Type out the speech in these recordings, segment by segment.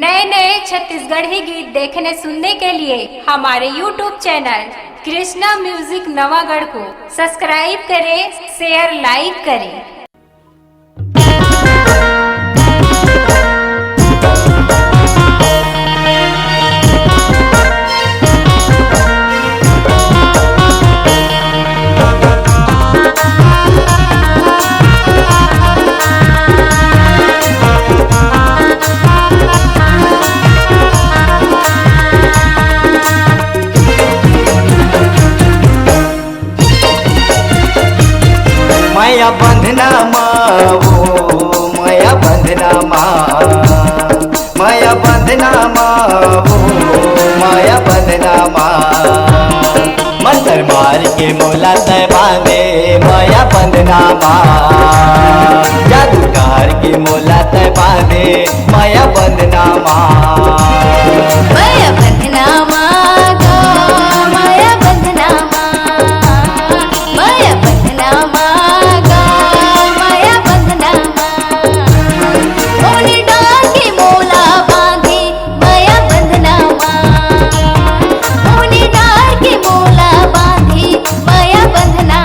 नए नए छत्तीसगढ़ी गीत देखने सुनने के लिए हमारे YouTube channel Krishna music Navagarh को सब्सक्राइब करें, शेयर लाइक करें। माया बंधना माओ माया बंधना माया बंधना माओ माया बंधना मंत्र मार के मोला तय बांधे माया बंधना जादूगर के मोला तय बांधे माया बंधना माया बंधना माया बंधना माया बंधना माया बंधना मोनी डाल के मोला बांधे माया बंधना मोनी डाल के मोला बांधे माया बंधना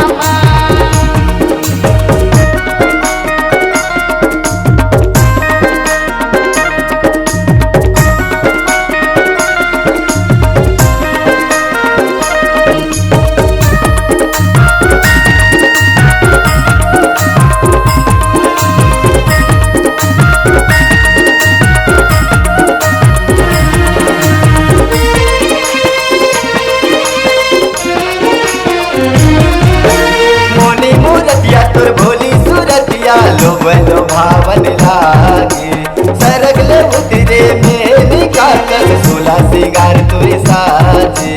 तोर भोली सूरतिया लोभन भावन लागे सरगले उतरे में निकाल कर सोला सिंगार तोरे साजे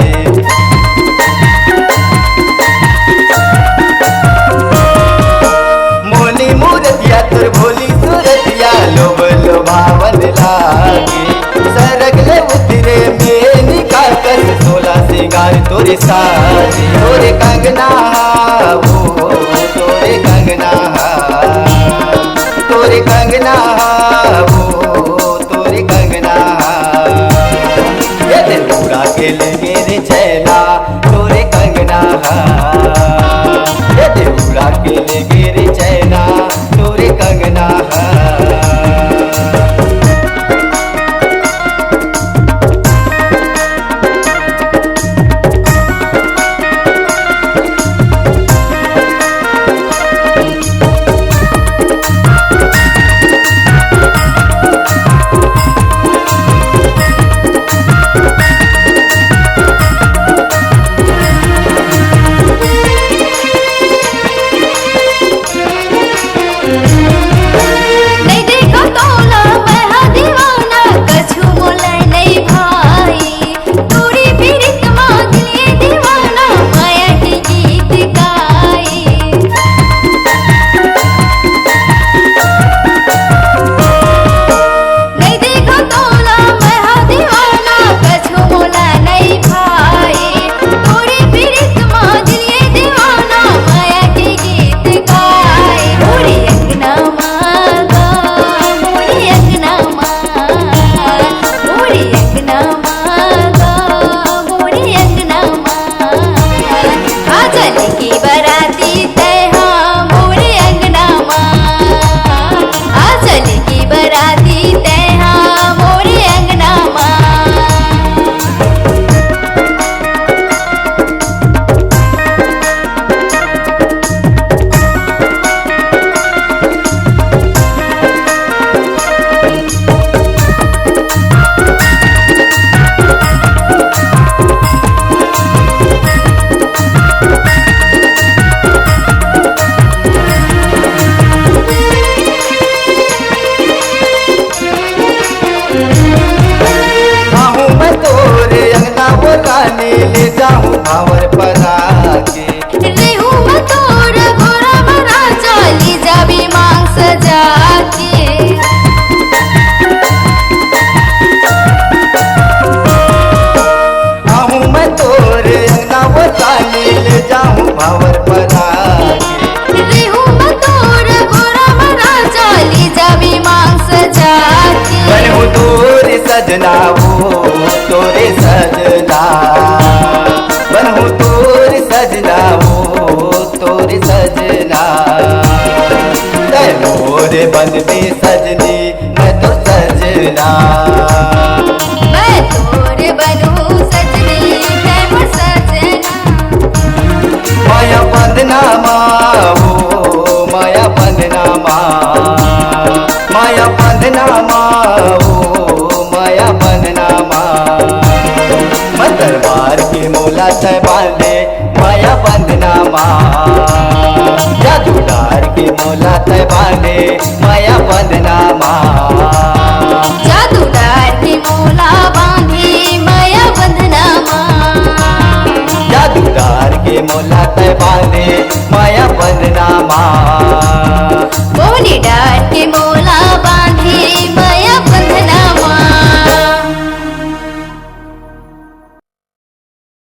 मोनी मूर्तिया तोर भोली सूरतिया लोभन भावन लागे सरगले उतरे में निकाल कर सोला सिंगार तोरे साजे तोरे कंगना तोरे कंगना तोरे कंगना तोरे कंगना ये दिल पूरा के लगे रे चैना तोरे कंगना ये दिल पूरा के लगे रे चैना तोरे कंगना सजना वो तोरे सजना बनहु तोर सजना वो तोर सजना जय मोरे बनते सजनी मैं तो सजना मैं तोरे बनूं सजनी जय मोर सजना माया बंदना माओ माया बंदना माया बंदना माओ माया बंदना दरबार के मोला तय बांधे माया बंदना जादू डार के मोला तय बांधे माया बंदना जादूदार के मोला बांधे माया बंधना जादूदार के मोला तय बांधे माया बंदना बोनी डार के मोला